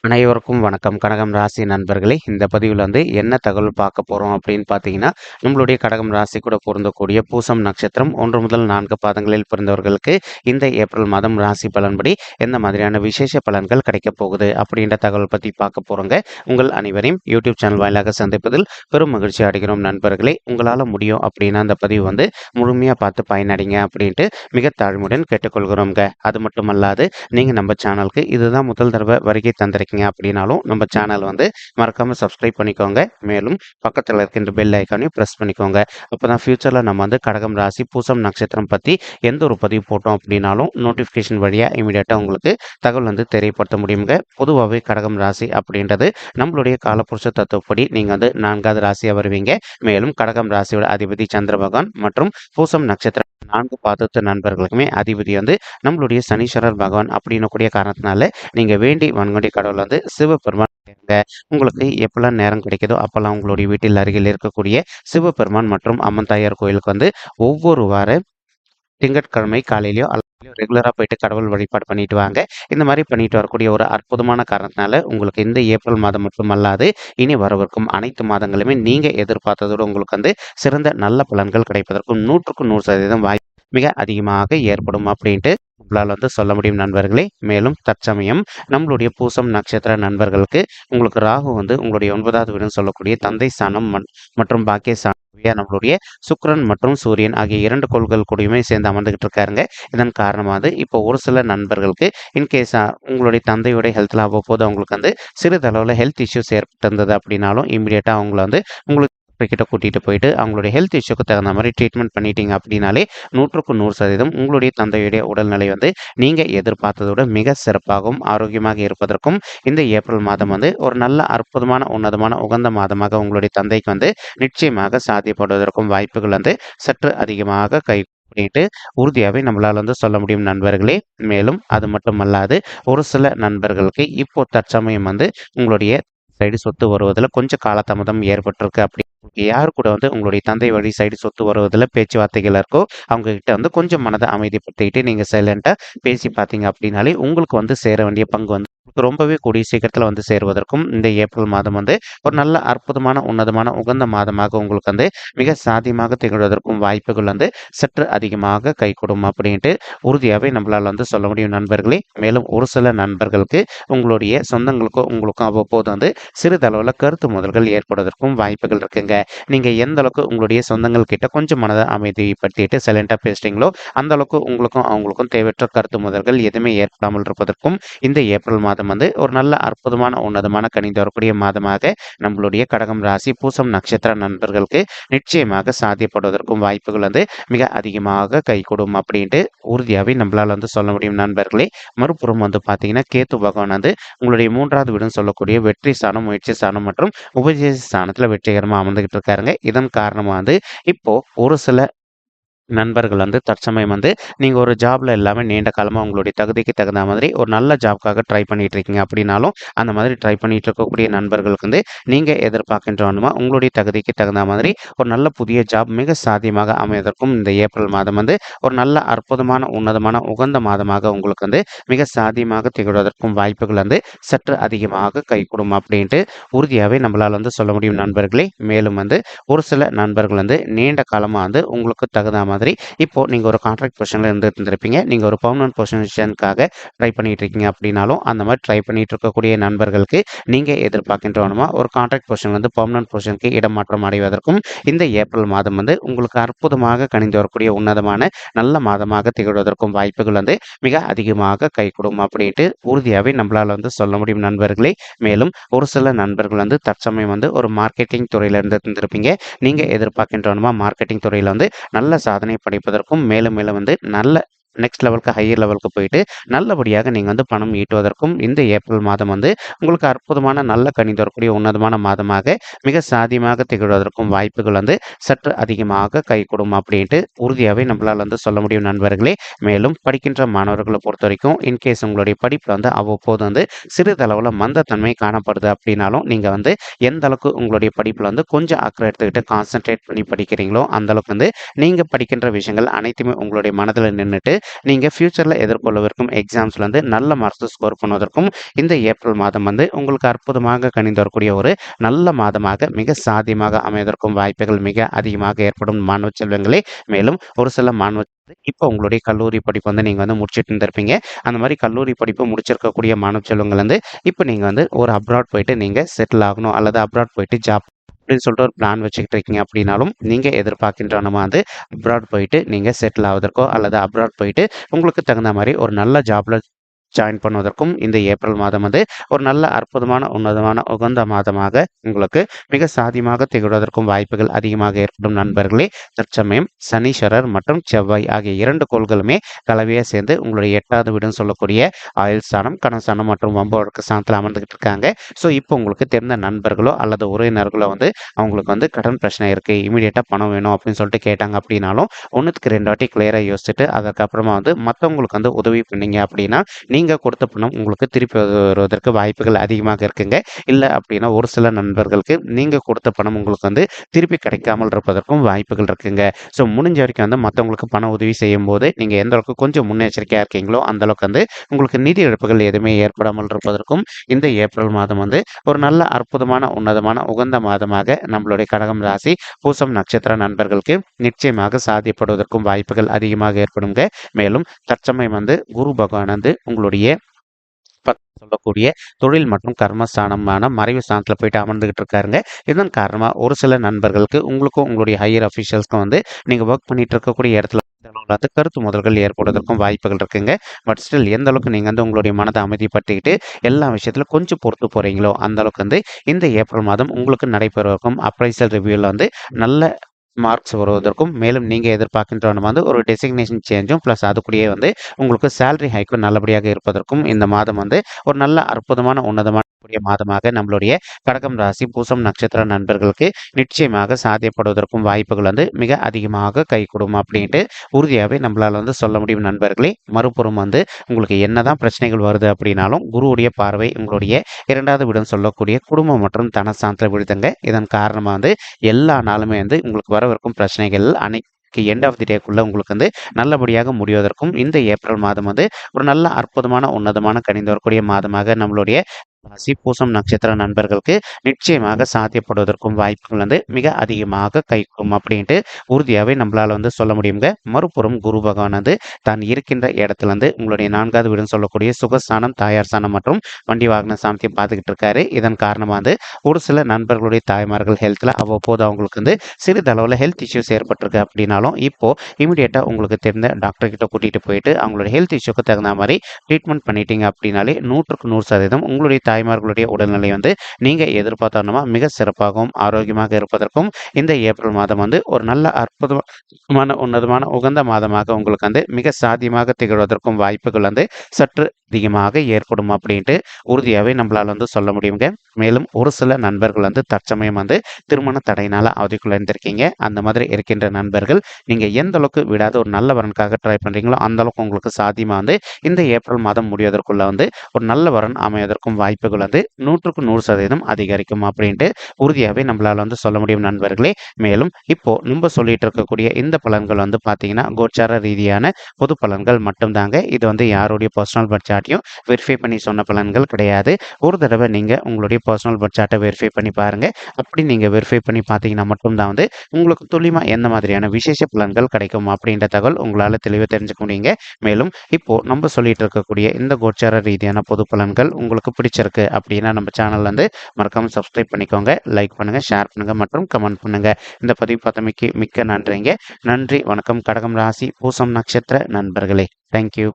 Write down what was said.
அனைவருக்கும் வணக்கம். கடகம் ராசி நண்பர்களே, இந்த பதிவில் என்ன தகவல் பார்க்க போகிறோம் அப்படின்னு பார்த்தீங்கன்னா, நம்மளுடைய கடகம் ராசி கூட பொருந்தக்கூடிய பூசம் நட்சத்திரம் 1 முதல் 4 பாதங்களில் பிறந்தவர்களுக்கு இந்த ஏப்ரல் மாதம் ராசி பலன்படி எந்த மாதிரியான விசேஷ பலன்கள் கிடைக்கப் போகுது அப்படின்ற தகவல் பற்றி பார்க்க போகிறோங்க. உங்கள் அனைவரையும் யூடியூப் சேனல் வாயிலாக சந்திப்பதில் பெரும் மகிழ்ச்சி அடைகிறோம் நண்பர்களே. உங்களால் முடியும் அப்படின்னா அந்த பதிவு முழுமையாக பார்த்து பயனடைங்க அப்படின்ட்டு மிக தாழ்மையுடன் கேட்டுக்கொள்கிறோங்க. அது மட்டுமல்லாது நீங்கள் நம்ம சேனலுக்கு இதுதான் முதல் தடவை வருகை தந்திருக்கீங்க அப்படின்னாலும் நம்ம சேனல் மறக்காம சப்ஸ்கிரைப் பண்ணிக்கோங்க. மேலும் பக்கத்தில் இருக்கின்ற பெல் ஐக்கானையும் பிரஸ் பண்ணிக்கோங்க. அப்போதான் ஃபியூச்சர்ல நம்ம கடகம் ராசி பூசம் நட்சத்திரம் பத்தி எந்த ஒரு பதிவு போட்டோம் அப்படின்னாலும் நோட்டிபிகேஷன் வழியா இமீடியட்டா உங்களுக்கு தகவல் தெரியப்படுத்த முடியுங்க. பொதுவாகவே கடகம் ராசி அப்படின்றது நம்மளுடைய காலப்புருஷ தத்துவப்படி நீங்க 4வது ராசியா வருவீங்க. மேலும் கடகம் ராசியோட அதிபதி சந்திர பகவான் மற்றும் பூசம் நட்சத்திரம் 4 பாதத்து நண்பர்களுக்குமே அதிபதி நம்மளுடைய சனீஸ்வரர் பகவான் அப்படின்னு கூடிய காரணத்தினால நீங்க வேண்டி வன்கொண்டி கடவுள் சிவபெருமான். உங்களுக்கு எப்பெல்லாம் நேரம் கிடைக்குதோ அப்பெல்லாம் உங்களுடைய வீட்டில் அருகில் இருக்கக்கூடிய சிவபெருமான் மற்றும் அம்மன் தாயார் கோயிலுக்கு ஒவ்வொரு வார திங்கட்கிழமை காலையிலயோ ரெகுலரா போயிட்டு கடவுள் வழிபாடு பண்ணிட்டு வாங்க. இந்த மாதிரி பண்ணிட்டு வரக்கூடிய ஒரு அற்புதமான காரணத்தினால உங்களுக்கு இந்த ஏப்ரல் மாதம் மட்டுமல்லாது இனி வரவிருக்கும் அனைத்து மாதங்களுமே நீங்க எதிர்பார்த்ததோடு உங்களுக்கு சிறந்த நல்ல பலன்கள் கிடைப்பதற்கும் 100க்கு 100% வாய்ப்பு மிக அதிகமாக ஏற்படும் அப்படின்ட்டு நம்மளால் சொல்ல முடியும் நண்பர்களே. மேலும் தற்சமயம் நம்மளுடைய பூசம் நட்சத்திர நண்பர்களுக்கு உங்களுக்கு ராகு உங்களுடைய 9வது வீடுன்னு சொல்லக்கூடிய தந்தை ஸ்தானம் மற்றும் பாக்கிய ஸ்தானம் நம்மளுடைய சுக்கிரன் மற்றும் சூரியன் ஆகிய 2 கோள்கள் கூடயுமே சேர்ந்து அமர்ந்துகிட்டு இருக்காருங்க. இதன் காரணமாக இப்போ ஒரு சில நண்பர்களுக்கு இன்கேஸ் உங்களுடைய தந்தையோட ஹெல்த்ல அவ்வப்போது அவங்களுக்கு சிறிதளவில் ஹெல்த் இஷ்யூஸ் ஏற்பட்டிருந்தது அப்படின்னாலும் இமீடியட்டா அவங்கள உங்களுக்கு கிட்ட கூட்டிட்டு போயிட்டு அவங்களுடைய ஹெல்த் இஷ்யூக்கு தகுந்த மாதிரி ட்ரீட்மெண்ட் பண்ணிட்டீங்க அப்படின்னாலே 100க்கு 100% உங்களுடைய தந்தையுடைய உடல்நிலை நீங்க எதிர்பார்த்ததோட மிக சிறப்பாகவும் ஆரோக்கியமாக இருப்பதற்கும் இந்த ஏப்ரல் மாதம் ஒரு நல்ல அற்புதமான உன்னதமான உகந்த மாதமாக உங்களுடைய தந்தைக்கு நிச்சயமாக சாத்தியப்படுவதற்கும் வாய்ப்புகள் சற்று அதிகமாக கை அப்படின்ட்டு உறுதியாகவே நம்மளால சொல்ல முடியும் நண்பர்களே. மேலும் அது மட்டுமல்லாது ஒரு சில நண்பர்களுக்கு இப்போ தற்சமயம் உங்களுடைய சைடு சொத்து வருவதில் கொஞ்சம் காலதாமதம் ஏற்பட்டிருக்கு. அப்படி யார் கூட உங்களுடைய தந்தை வழி சைடு சொத்து வருவதில் பேச்சுவார்த்தைகள் இருக்கோ அவங்க கிட்ட கொஞ்சம் மனதை அமைதிப்படுத்திக்கிட்டு நீங்க சைலண்டா பேசி பார்த்தீங்க அப்படின்னாலே உங்களுக்கு சேர வேண்டிய பங்கு ரொம்பவே கூடிய சீக்கிரத்தில் சேருவதற்கும் இந்த ஏப்ரல் மாதம் ஒரு நல்ல அற்புதமான உன்னதமான உகந்த மாதமாக உங்களுக்கு மிக சாத்தியமாக திகழ்வதற்கும் வாய்ப்புகள் சற்று அதிகமாக கை கொடும் அப்படின்ட்டு உறுதியாகவே நம்மளால் சொல்ல முடியும் நண்பர்களே. மேலும் ஒரு சில நண்பர்களுக்கு உங்களுடைய சொந்தங்களுக்கோ உங்களுக்கும் அவ்வப்போது சிறிதளவில் கருத்து முதல்கள் ஏற்படுவதற்கும் வாய்ப்புகள் இருக்குங்க. நீங்க எந்த அளவுக்கு உங்களுடைய சொந்தங்கள் கிட்ட கொஞ்சம் மனதை அமைதிப்படுத்திட்டு சைலண்டா பேசுறீங்களோ அந்த அளவுக்கு உங்களுக்கும் அவங்களுக்கும் தேவையற்ற கருத்து முதல்கள் எதுவுமே ஏற்படாமல் இருப்பதற்கும் இந்த ஏப்ரல் மாதம் ஒரு நல்ல அற்புதமான உன்னதமான கணிந்து வரக்கூடிய மாதமாக நம்மளுடைய கடகம் ராசி பூசம் நட்சத்திர நண்பர்களுக்கு நிச்சயமாக சாத்தியப்படுவதற்கும் வாய்ப்புகள் மிக அதிகமாக கை கூடும் அப்படின்ட்டு உறுதியாகவே நம்மளால சொல்ல முடியும் நண்பர்களே. மறுபுறம் பாத்தீங்கன்னா கேத்து பகவான் உங்களுடைய 3வது வீடுன்னு சொல்லக்கூடிய வெற்றி ஸ்தானம் முயற்சி ஸ்தானம் மற்றும் உபஜய ஸ்தானத்துல வெற்றிகரமா அமர்ந்துகிட்டு இருக்காருங்க. இதன் காரணமா இப்போ ஒரு சில நண்பர்கள் தற்சமயம் நீங்கள் ஒரு ஜாப்ல எல்லாமே நீண்ட காலமாக உங்களுடைய தகுதிக்கு தகுந்த மாதிரி ஒரு நல்ல ஜாப்காக ட்ரை பண்ணிட்டு இருக்கீங்க அப்படின்னாலும் அந்த மாதிரி ட்ரை பண்ணிட்டு இருக்கக்கூடிய நண்பர்களுக்கு நீங்கள் எதிர்பார்க்கின்றவனுமா உங்களுடைய தகுதிக்கு தகுந்த மாதிரி ஒரு நல்ல புதிய ஜாப் மிக சாத்தியமாக அமைவதற்கும் இந்த ஏப்ரல் மாதம் ஒரு நல்ல அற்புதமான உன்னதமான உகந்த மாதமாக உங்களுக்கு மிக சாத்தியமாக திகழ்வதற்கும் வாய்ப்புகள் சற்று அதிகமாக கை கூடும் அப்படின்ட்டு உறுதியாகவே நம்மளால் சொல்ல முடியும் நண்பர்களே. மேலும் ஒரு சில நண்பர்கள் நீண்ட காலமாக உங்களுக்கு தகுந்த மாதிரி இப்போ நீங்க ஒரு கான்ட்ராக்ட் பொசிஷன்ல இருந்திருப்பீங்க. நீங்க ஒரு பெர்மனன்ட் பொசிஷனுக்காக ட்ரை பண்ணிட்டு இருக்கீங்க அப்படின்னாலும் அந்த மாதிரி ட்ரை பண்ணிட்டு இருக்கக்கூடிய நண்பர்களுக்கு நீங்க எதிர்பார்க்கின்றவனுமா ஒரு கான்ட்ராக்ட் பொசிஷன் பெர்மனன்ட் பொசிஷனுக்கு இடமாற்றம் அடைவதற்கும் இந்த ஏப்ரல் மாதம் உங்களுக்கு அற்புதமாக கணிந்து வரக்கூடிய உன்னதமான நல்ல மாதமாக திகழ்வதற்கும் வாய்ப்புகள் மிக அதிகமாக கைகூடும் அப்படின்ட்டு உறுதியாகவே நம்மளால சொல்ல முடியும் நண்பர்களே. மேலும் ஒரு சில நண்பர்கள் தற்சமயம் ஒரு மார்க்கெட்டிங் துறையில இருந்திருப்பீங்க. நீங்க எதிர்பார்க்கின்றவனுமா மார்க்கெட்டிங் துறையில நல்ல சாதனை படிப்பதற்கும் மேலும் மேலும் நல்ல நெக்ஸ்ட் லெவலுக்கு ஹையர் லெவலுக்கு போயிட்டு நல்லபடியாக நீங்கள் பணம் ஈட்டுவதற்கும் இந்த ஏப்ரல் மாதம் உங்களுக்கு அற்புதமான நல்ல கணிந்து வரக்கூடிய உன்னதமான மாதமாக மிக சாத்தியமாக திகழ்வதற்கும் வாய்ப்புகள் சற்று அதிகமாக கை கூடும் அப்படின்ட்டு உறுதியாகவே நம்மளால் சொல்ல முடியும் நண்பர்களே. மேலும் படிக்கின்ற மாணவர்களை பொறுத்த வரைக்கும் இன்கேஸ் உங்களுடைய படிப்பில் அவ்வப்போது சிறிதளவில் மந்தத்தன்மை காணப்படுது அப்படின்னாலும் நீங்கள் எந்த அளவுக்கு உங்களுடைய படிப்பில் கொஞ்சம் அக்கறை எடுத்துக்கிட்டு கான்சென்ட்ரேட் பண்ணி படிக்கிறீங்களோ அந்த அளவுக்கு நீங்கள் படிக்கின்ற விஷயங்கள் அனைத்துமே உங்களுடைய மனதில் நின்றுட்டு நீங்கள் ஃபியூச்சரில் எதிர்கொள்ளவிருக்கும் எக்ஸாம்ஸில் வந்து நல்ல மார்க்ஸ் ஸ்கோர் பண்ணுவதற்கும் இந்த ஏப்ரல் மாதம் வந்து உங்களுக்கு அற்புதமாக கணிந்து வரக்கூடிய ஒரு நல்ல மாதமாக மிக சாத்தியமாக அமைவதற்கும் வாய்ப்புகள் மிக அதிகமாக ஏற்படும் மாணவ செல்வங்களே. மேலும் ஒரு சில மாணவ இப்போ உங்களுடைய கல்லூரி படிப்பு வந்து நீங்கள் வந்து முடிச்சுட்டு இருந்திருப்பீங்க. அந்த மாதிரி கல்லூரி படிப்பு முடிச்சிருக்கக்கூடிய மாணவ செல்வங்கள் வந்து இப்போ நீங்கள் வந்து ஒரு அப்ராட் போயிட்டு நீங்கள் செட்டில் ஆகணும் அல்லது அப்ராட் போயிட்டு ஜாப் அப்படின்னு சொல்லிட்டு ஒரு பிளான் வச்சுக்கிட்டு இருக்கீங்க அப்படின்னாலும் நீங்கள் எதிர்பார்க்கின்ற நம்ம வந்து அப்ராட் போயிட்டு நீங்கள் செட்டில் ஆவதற்கோ அல்லது அப்ராட் போயிட்டு உங்களுக்கு தகுந்த மாதிரி ஒரு நல்ல ஜாப்ல ஜாயின் பண்ணுவதற்கும் இந்த ஏப்ரல் மாதம் வந்து ஒரு நல்ல அற்புதமான உன்னதமான உகந்த மாதமாக உங்களுக்கு மிக சாதியமாக திகழ்வதற்கும் வாய்ப்புகள் அதிகமாக ஏற்படும் நண்பர்களே. தற்சமயம் சனீஸ்வரர் மற்றும் செவ்வாய் ஆகிய 2 கோள்களுமே கலவையாக சேர்ந்து உங்களுடைய 8வது வீடுன்னு சொல்லக்கூடிய ஆயுள் ஸ்தானம், கடன் ஸ்தானம் மற்றும் வம்பு வழக்கு ஸ்தானத்தில் அமர்ந்துகிட்டு இருக்காங்க. ஸோ இப்போ உங்களுக்கு தெரிந்த நண்பர்களோ அல்லது உறவினர்களோ வந்து அவங்களுக்கு வந்து கடன் பிரச்சனை இருக்குது, இமீடியட்டாக பணம் வேணும் அப்படின்னு சொல்லிட்டு கேட்டாங்க அப்படின்னாலும் 1க்கு 2 வாட்டி கிளியராக யோசிச்சுட்டு அதுக்கப்புறமா வந்து மற்றவங்களுக்கு வந்து உதவி பண்ணீங்க அப்படின்னா நீங்கள் கொடுத்த பணம் உங்களுக்கு திருப்பி வருவதற்கு வாய்ப்புகள் அதிகமாக இருக்குங்க. இல்லை அப்படின்னா ஒரு சில நண்பர்களுக்கு நீங்கள் கொடுத்த பணம் உங்களுக்கு வந்து திருப்பி கிடைக்காமல் இருப்பதற்கும் வாய்ப்புகள் இருக்குங்க. ஸோ முடிஞ்ச வரைக்கும் வந்து மற்றவங்களுக்கு பண உதவி செய்யும் போது நீங்கள் எந்த அளவுக்கு கொஞ்சம் முன்னெச்சரிக்கையாக இருக்கீங்களோ அந்த அளவுக்கு வந்து உங்களுக்கு நிதி இழப்புகள் எதுவுமே ஏற்படாமல் இருப்பதற்கும் இந்த ஏப்ரல் மாதம் வந்து ஒரு நல்ல அற்புதமான உன்னதமான உகந்த மாதமாக நம்மளுடைய கடகம் ராசி பூசம் நட்சத்திர நண்பர்களுக்கு நிச்சயமாக சாத்தியப்படுவதற்கும் வாய்ப்புகள் அதிகமாக ஏற்படுங்க. மேலும் தற்சமயம் வந்து குரு பகவான் வந்து உங்களுடைய சொல்லக்கூடிய தொழில் மற்றும் கர்மஸ்தானமான மறைவு ஸ்தானத்தில் போயிட்டு அமர்ந்துகிட்டு இருக்காருங்க. இதன் காரணமா ஒரு சில நண்பர்களுக்கு உங்களுக்கும் உங்களுடைய ஹையர் அஃபிஷியல்ஸ்க்கும் வந்து நீங்க ஒர்க் பண்ணிட்டு இருக்கக்கூடிய இடத்துல கருத்து முதல்கள் ஏற்படுவதற்கும் வாய்ப்புகள் இருக்குங்க. பட் ஸ்டில் எந்த அளவுக்கு நீங்க வந்து உங்களுடைய மனதை அமைதிப்படுத்திக்கிட்டு எல்லா விஷயத்துல கொஞ்சம் பொறுத்து போறீங்களோ அந்த அளவுக்கு வந்து இந்த ஏப்ரல் மாதம் உங்களுக்கு நடைபெறுவதற்கும் அப்ரைசல் ரிவ்யூல வந்து நல்ல மார்க்ஸ் வருவதற்கும் மேலும் நீங்கள் எதிர்பார்க்கின்ற வந்து ஒரு டெசிக்னேஷன் சேஞ்சும் ப்ளஸ் அது கூடயே வந்து உங்களுக்கு சேலரி ஹைக்கும் நல்லபடியாக இருப்பதற்கும் இந்த மாதம் வந்து ஒரு நல்ல அற்புதமான உன்னதமான மாதமாக நம்மளுடைய கடகம் ராசி பூசம் நட்சத்திர நண்பர்களுக்கு நிச்சயமாக சாத்தியப்படுவதற்கும் வாய்ப்புகள் வந்து மிக அதிகமாக கை கொடுக்கும் அப்படின்ட்டு உறுதியாகவே நம்மளால வந்து சொல்ல முடியும் நண்பர்களே. மறுபுறம் வந்து உங்களுக்கு என்னதான் பிரச்சனைகள் வருது அப்படின்னாலும் குருவுடைய பார்வை உங்களுடைய 2வது வீடுன்னு சொல்லக்கூடிய குடும்பம் மற்றும் தனஸ்தானத்தில் விழுதுங்க. இதன் காரணமாக வந்து எல்லா நாளுமே வந்து உங்களுக்கு வரவிருக்கும் பிரச்சனைகள் எண்ட் ஆஃப் தி டேக்குள்ள உங்களுக்கு வந்து நல்லபடியாக முடிவதற்கும் இந்த ஏப்ரல் மாதம் வந்து ஒரு நல்ல அற்புதமான உன்னதமான கணிந்து வரக்கூடிய மாதமாக நம்மளுடைய ராசி பூசம் நட்சத்திர நண்பர்களுக்கு நிச்சயமாக சாத்தியப்படுவதற்கும் வாய்ப்புகள் வந்து மிக அதிகமாக கைக்கும் அப்படின்ட்டு உறுதியாகவே நம்மளால வந்து சொல்ல முடியுங்க. மறுபுறம் குரு பகவான் வந்து தான் இருக்கின்ற இடத்துல இருந்து உங்களுடைய 4வது வீடுன்னு சொல்லக்கூடிய சுகஸ்தானம், தாயார் ஸ்தானம் மற்றும் வண்டி வாகன சாமத்தையும் பார்த்துக்கிட்டு இருக்காரு. இதன் காரணமாக வந்து ஒரு சில நண்பர்களுடைய தாய்மார்கள் ஹெல்த்தில் அவ்வப்போது அவங்களுக்கு வந்து சிறிதளவில் ஹெல்த் இஷ்யூஸ் ஏற்பட்டிருக்கு அப்படின்னாலும் இப்போ இமீடியட்டாக உங்களுக்கு தெரிந்த டாக்டர் கிட்ட கூட்டிகிட்டு போயிட்டு அவங்களோட ஹெல்த் இஷ்யூக்கு தகுந்த மாதிரி ட்ரீட்மெண்ட் பண்ணிட்டீங்க அப்படின்னாலே 100க்கு 100% உங்களுடைய தாய்மார்களுடைய உடல்நிலை வந்து நீங்கள் எதிர்பார்த்தோம்னா மிக சிறப்பாகவும் ஆரோக்கியமாக இருப்பதற்கும் இந்த ஏப்ரல் மாதம் வந்து ஒரு நல்ல அற்புதமான உன்னதமான உகந்த மாதமாக உங்களுக்கு வந்து மிக சாத்தியமாக திகழ்வதற்கும் வாய்ப்புகள் வந்து சற்று அதிகமாக ஏற்படும் அப்படின்ட்டு உறுதியாகவே நம்மளால் வந்து சொல்ல முடியுங்க. மேலும் ஒரு சில நண்பர்கள் வந்து தற்சமயம் வந்து திருமண தடையினால அவதிக்குள்ள இருந்திருக்கீங்க. அந்த மாதிரி இருக்கின்ற நண்பர்கள் நீங்கள் எந்த அளவுக்கு விடாத ஒரு நல்ல வரனுக்காக ட்ரை பண்ணுறீங்களோ அந்த அளவுக்கு உங்களுக்கு சாத்தியமாக வந்து இந்த ஏப்ரல் மாதம் முடிவதற்குள்ள வந்து ஒரு நல்ல வரன் அமைவதற்கும் வாய்ப்புகள் வந்து 100க்கு 100% அதிகரிக்கும் அப்படின்ட்டு உறுதியாகவே நம்மளால் வந்து சொல்ல முடியும் நண்பர்களே. மேலும் இப்போ நம்ம சொல்லிட்டு இருக்கக்கூடிய இந்த பலன்கள் வந்து பார்த்தீங்கன்னா கோச்சார ரீதியான பொது பலன்கள் மட்டும்தாங்க. இது வந்து யாருடைய பர்சனல் பட்ஜெட்டையும் வெரிஃபை பண்ணி சொன்ன பலன்கள் கிடையாது. ஒரு தடவை நீங்கள் உங்களுடைய பர்சனல் பட்ஜெட்டை வெரிஃபை பண்ணி பாருங்கள். அப்படி நீங்கள் வெரிஃபை பண்ணி பார்த்தீங்கன்னா மட்டும்தான் வந்து உங்களுக்கு துல்லியமாக எந்த மாதிரியான விசேஷ பலன்கள் கிடைக்கும் அப்படின்ற தகவல் உங்களால் தெளிவாக தெரிஞ்சுக்க முடியுங்க. மேலும் இப்போ நம்ம சொல்லிட்டு இருக்கக்கூடிய இந்த கோச்சார ரீதியான பொது பலன்கள் உங்களுக்கு பிடிச்சிருக்கு அப்படின்னா நம்ம சேனல் வந்து மறக்காம சப்ஸ்கிரைப் பண்ணிக்கோங்க, லைக் பண்ணுங்க, ஷேர் பண்ணுங்க மற்றும் கமெண்ட் பண்ணுங்க. இந்த பதிவு பார்த்தமைக்கு மிக்க நன்றிங்க. நன்றி, வணக்கம். கடகம் ராசி பூசம் நட்சத்திர நண்பர்களே. தேங்க்யூ.